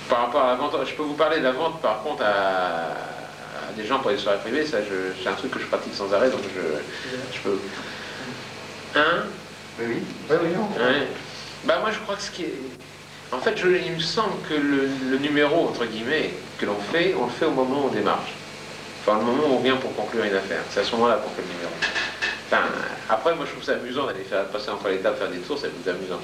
Par rapport à la vente, je peux vous parler de la vente par contre à des gens pour les soirées privées, ça c'est un truc que je pratique sans arrêt, donc je peux... Hein? Oui, oui. Oui, oui, ouais. Bah moi je crois que ce qui est... En fait, il me semble que le numéro, entre guillemets, que l'on fait, on le fait au moment où on démarche. Enfin, le moment où on vient pour conclure une affaire. C'est à ce moment-là qu'on fait le numéro. Enfin, après, moi je trouve ça amusant d'aller passer entre les tables, faire des tours, c'est plus amusant.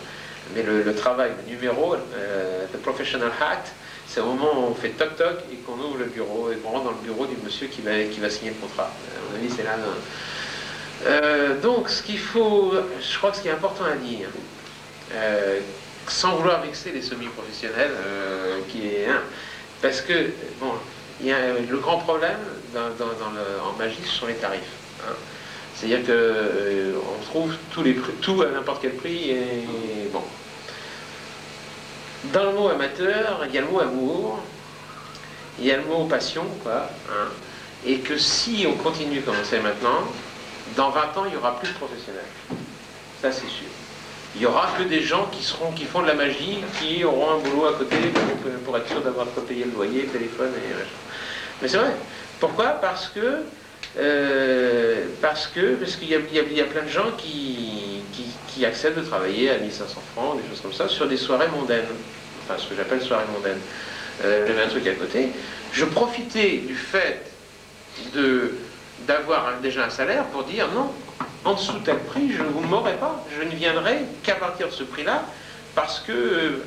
Mais le travail, le numéro, le professional act, c'est au moment où on fait toc-toc et qu'on ouvre le bureau et qu'on rentre dans le bureau du monsieur qui va signer le contrat. À mon avis, c'est là. Donc, ce qu'il faut, je crois que ce qui est important à dire, sans vouloir vexer les semi-professionnels, parce que, bon, il y a le grand problème en magie, ce sont les tarifs. Hein. C'est-à-dire qu'on trouve tout à n'importe quel prix et bon. Dans le mot amateur, il y a le mot amour, il y a le mot passion, quoi. Hein, et que si on continue comme on sait maintenant, dans 20 ans, il n'y aura plus de professionnels. Ça, c'est sûr. Il n'y aura que des gens qui font de la magie, qui auront un boulot à côté pour être sûr d'avoir de quoi payer le loyer, le téléphone et machin. Mais c'est vrai. Pourquoi? Parce qu'il y a plein de gens qui acceptent de travailler à 1500 francs, des choses comme ça, sur des soirées mondaines. Enfin, ce que j'appelle soirées mondaines. J'avais un truc à côté. Je profitais du fait d'avoir déjà un salaire pour dire non, en dessous de tel prix, vous ne m'aurez pas. Je ne viendrai qu'à partir de ce prix-là, parce que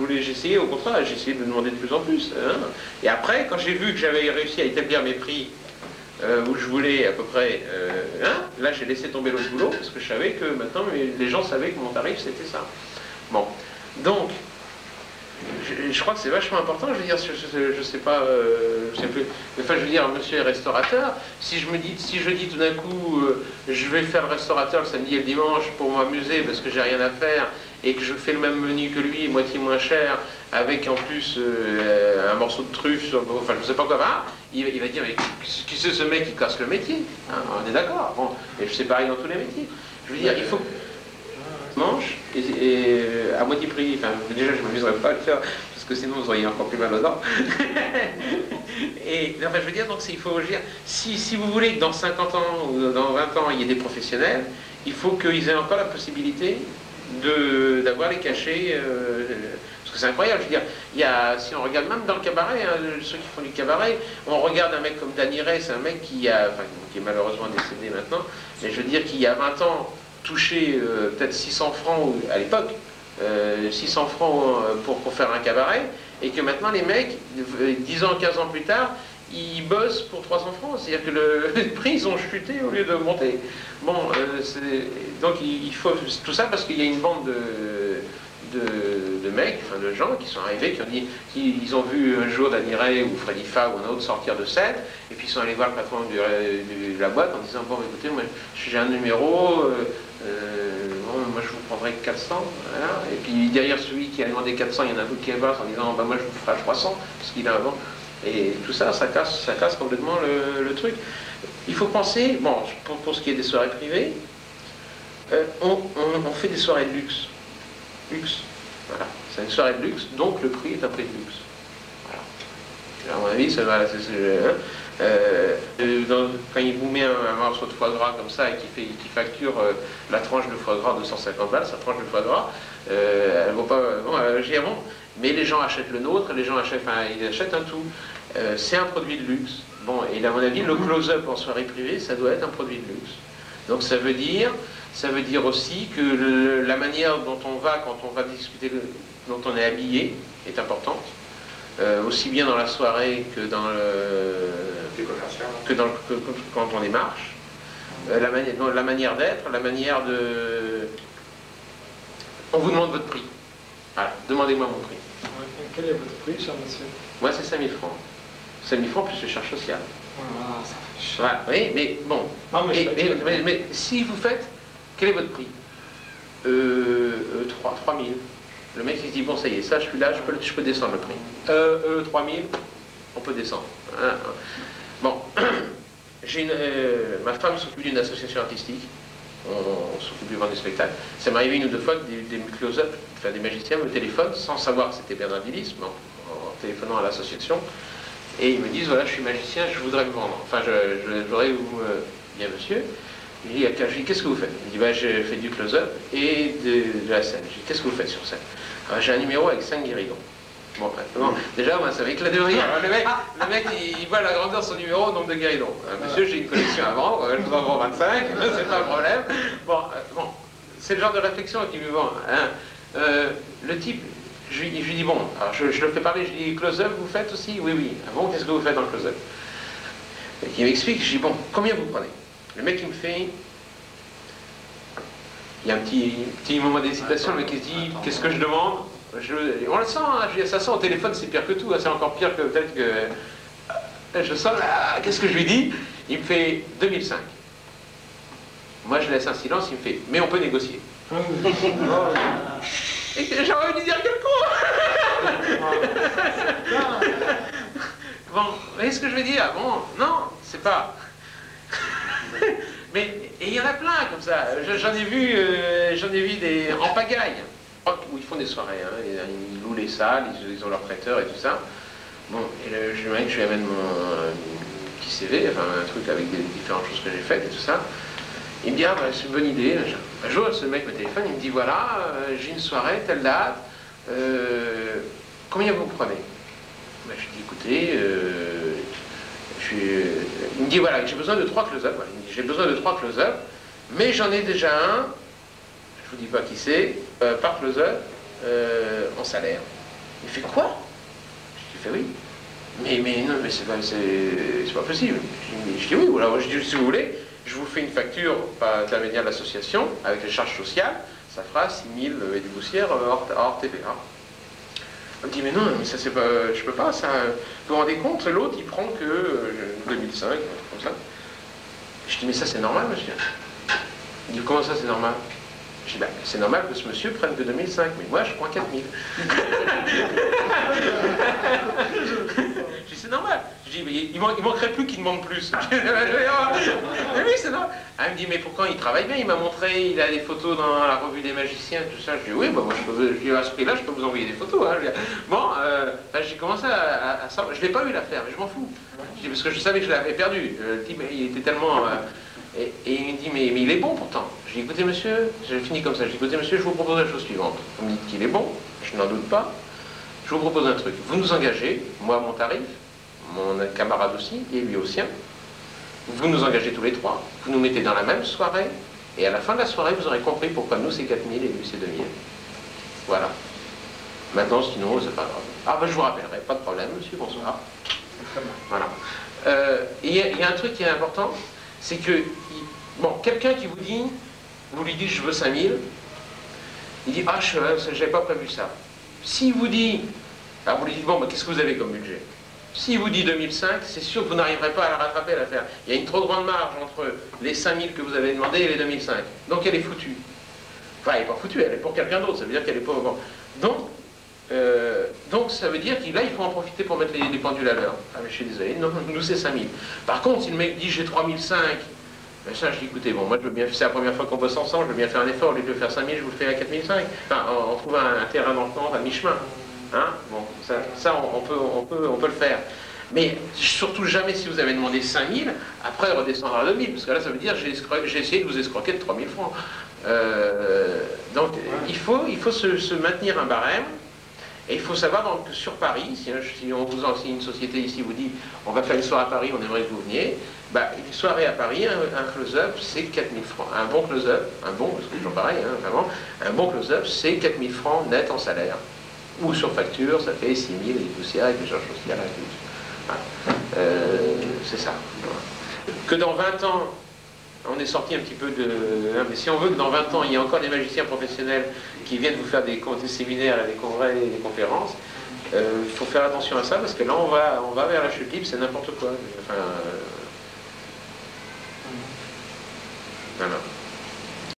j'ai essayé, au contraire, j'ai essayé de demander de plus en plus. Hein. Et après, quand j'ai vu que j'avais réussi à établir mes prix, où je voulais à peu près, là j'ai laissé tomber l'autre boulot, parce que je savais que maintenant les gens savaient que mon tarif c'était ça. Bon, donc, je crois que c'est vachement important, je veux dire, je sais pas, je sais plus, enfin je veux dire, monsieur est restaurateur, si je dis tout d'un coup, je vais faire le restaurateur le samedi et le dimanche pour m'amuser parce que j'ai rien à faire, et que je fais le même menu que lui, moitié moins cher, avec en plus un morceau de truffe, enfin je sais pas quoi, il va dire, mais qui c'est ce mec qui casse le métier, hein, on est d'accord, bon, et c'est pareil dans tous les métiers, je veux dire, il faut manche et à moitié prix, enfin déjà je ne m'amuserais pas à le faire parce que sinon vous auriez encore plus mal aux dents. Et enfin je veux dire, donc il faut dire, si vous voulez que dans 50 ans ou dans 20 ans il y ait des professionnels, il faut qu'ils aient encore la possibilité d'avoir les cachets, parce que c'est incroyable, je veux dire, si on regarde même dans le cabaret, hein, ceux qui font du cabaret, on regarde un mec comme Danny Ray, c'est un mec qui est malheureusement décédé maintenant, mais je veux dire qu'il y a 20 ans toucher peut-être 600 francs à l'époque, 600 francs pour faire un cabaret, et que maintenant les mecs, 10 ans, 15 ans plus tard, ils bossent pour 300 francs, c'est-à-dire que les prix ils ont chuté au lieu de monter. Bon, donc il faut tout ça parce qu'il y a une bande de mecs, enfin de gens qui sont arrivés, qui ont dit, ils ont vu un jour Danny Ray ou Freddy Fa ou un autre sortir de scène, et puis ils sont allés voir le patron de la boîte en disant, bon écoutez, moi j'ai un numéro, bon, moi je vous prendrai 400, voilà. Et puis derrière celui qui a demandé 400, il y en a un autre qui est bas en disant, bah moi je vous ferai 300, parce qu'il a un vent. Et tout ça, ça casse complètement le truc. Il faut penser, bon, pour ce qui est des soirées privées, on fait des soirées de luxe. Voilà. C'est une soirée de luxe, donc le prix est un prix de luxe. Voilà. À mon avis, ça va. Quand il vous met un morceau de foie gras comme ça et qui facture la tranche de foie gras 250 balles, sa tranche de foie gras, elle vaut pas. Bon, mais les gens achètent le nôtre, ils achètent un tout. C'est un produit de luxe. Bon, et à mon avis, le close-up en soirée privée, ça doit être un produit de luxe. Donc ça veut dire aussi que la manière dont on va, quand on va discuter, dont on est habillé, est importante. Aussi bien dans la soirée que quand on démarche. La manière d'être, la manière de... On vous demande votre prix. Voilà, demandez-moi mon prix. Quel est votre prix, cher monsieur? Moi, c'est 5000 francs. 5000 francs plus le charge social. Voilà, ça fait cher. Voilà, oui, mais bon. Non, mais si vous faites, quel est votre prix 3000. Le mec il se dit, bon ça y est, ça je suis là, je peux descendre le prix. 3000, on peut descendre. Hein. Bon, ma femme s'occupe d'une association artistique, on s'occupe du vendre du spectacle. Ça m'est arrivé une ou deux fois que des close-up, enfin, des magiciens me téléphonent sans savoir que c'était Bernard Villis, mais en téléphonant à l'association, et ils me disent, voilà, je suis magicien, je voudrais me vendre. Enfin, je voudrais vous... bien monsieur. Je dis, qu'est-ce que vous faites? Il dit, bah, je fais du close-up et de la scène. Je dis, qu'est-ce que vous faites sur scène? Ah, j'ai un numéro avec 5 guéridons. Bon, déjà, moi, ça m'éclate de rire. Le mec il voit la grandeur de son numéro au nombre de guéridons. Monsieur, j'ai une collection à vendre, je vous en vends 25, c'est pas un problème. Bon, c'est le genre de réflexion qui me vend. Hein. Le type, je lui dis, bon, alors je le fais parler, je dis, close-up, vous faites aussi? Oui, oui. Ah bon, qu'est-ce que vous faites en close-up? Il m'explique, je dis, bon, combien vous prenez? Le mec, il me fait... Il y a un petit moment d'hésitation, le mec, il se dit, qu'est-ce que je demande? On le sent, hein, ça sent au téléphone, c'est pire que tout, hein, c'est encore pire que peut-être que... Je sens, là, qu'est-ce que je lui dis? Il me fait 2005. Moi, je laisse un silence, il me fait, mais on peut négocier. Et j'ai envie de lui dire, quel con. Bon, vous voyez ce que je veux dire? Bon, non, c'est pas... Mais il y en a plein comme ça. J'en ai vu des en pagaille, où ils font des soirées. Hein. Ils louent les salles, ils ont leurs prêteurs et tout ça. Bon, et le mec, je lui amène mon petit CV, enfin un truc avec des différentes choses que j'ai faites et tout ça. Il me dit, ah bah, c'est une bonne idée. Un jour, ce mec me téléphone, il me dit, voilà, j'ai une soirée, telle date, combien vous prenez? Ben, je lui dis, écoutez, il me dit, voilà, j'ai besoin de 3 close-up. Voilà. Il me dit, j'ai besoin de 3 close-up, mais j'en ai déjà un, je vous dis pas qui c'est, par close-up, en salaire. Il fait quoi? Je lui fais oui. Mais non, mais c'est pas possible. Je dis oui, voilà, je dis, si vous voulez, je vous fais une facture par l'intermédiaire de l'association, avec les charges sociales, ça fera 6 000 et des poussières hors TVA. On me dit, mais non, mais ça c'est pas, je peux pas, ça. Vous vous rendez compte, l'autre il prend que 2005, comme ça. Je dis, mais ça c'est normal, monsieur. Il dit, comment ça c'est normal? Je dis, ben, c'est normal que ce monsieur prenne que 2005, mais moi je prends 4000. Je dis, c'est normal. Je dis, mais il manquerait plus qu'il demande plus. Mais oui, c'est normal. Elle me dit, mais pourquoi il travaille bien? Il m'a montré, il a des photos dans la revue des magiciens, tout ça. Je dis, oui, bah, moi, je dis, à ce prix-là, je peux vous envoyer des photos. Hein. Bon, j'ai commencé à savoir. Je ne l'ai pas eu l'affaire, mais je m'en fous. Je dis, parce que je savais que je l'avais perdu. Le type, il était tellement... et il me dit, mais il est bon pourtant. Je dis, écoutez, monsieur, j'ai fini comme ça. Je dis, écoutez, monsieur, je vous propose la chose suivante. Vous me dites qu'il est bon, je n'en doute pas. Je vous propose un truc. Vous nous engagez, moi, mon tarif, mon camarade aussi, et lui au sien. Vous nous engagez tous les 3, vous nous mettez dans la même soirée, et à la fin de la soirée, vous aurez compris pourquoi nous c'est 4000 et lui c'est 2000. Voilà. Maintenant, sinon, c'est pas grave. Ah ben je vous rappellerai, pas de problème, monsieur, bonsoir. Voilà. Il y a un truc qui est important, c'est que, bon, quelqu'un qui vous dit, vous lui dites je veux 5000, il dit, ah, je n'avais pas prévu ça. S'il vous dit, alors vous lui dites, bon, ben, qu'est-ce que vous avez comme budget? S'il vous dit 2005, c'est sûr que vous n'arriverez pas à la rattraper, à la faire. Il y a une trop grande marge entre les 5000 que vous avez demandé et les 2005. Donc elle est foutue. Enfin, elle n'est pas foutue, elle est pour quelqu'un d'autre. Ça veut dire qu'elle est pas... Bon. Donc ça veut dire qu'il là, il faut en profiter pour mettre les pendules à l'heure. Ah mais je suis désolé, non, nous c'est 5000. Par contre, si le mec dit j'ai 3005, ben ça je dis écoutez, bon, moi je veux bien, c'est la première fois qu'on bosse ensemble, je veux bien faire un effort, au lieu de faire 5000, je vous le fais à 4005. Enfin, on trouve un terrain d'entente à mi-chemin. Hein, bon, ça on peut le faire. Mais surtout jamais si vous avez demandé 5000, après redescendre à 2000, parce que là ça veut dire j'ai essayé de vous escroquer de 3000 francs. Donc il faut se maintenir un barème, et il faut savoir donc, que sur Paris, si on vous enseigne une société ici vous dit on va faire une soirée à Paris, on aimerait que vous veniez, bah, une soirée à Paris, un close-up c'est 4000 francs. Un bon close-up, parce que c'est toujours pareil, hein, vraiment, un bon close-up c'est 4000 francs net en salaire. Ou sur facture, ça fait 6 000 et des poussières avec les charges sociales. Voilà. C'est ça. Que dans 20 ans, on est sorti un petit peu de... Mais si on veut que dans 20 ans, il y ait encore des magiciens professionnels qui viennent vous faire des séminaires, des congrès et des conférences, il faut faire attention à ça, parce que là, on va vers la chute libre, c'est n'importe quoi. Enfin,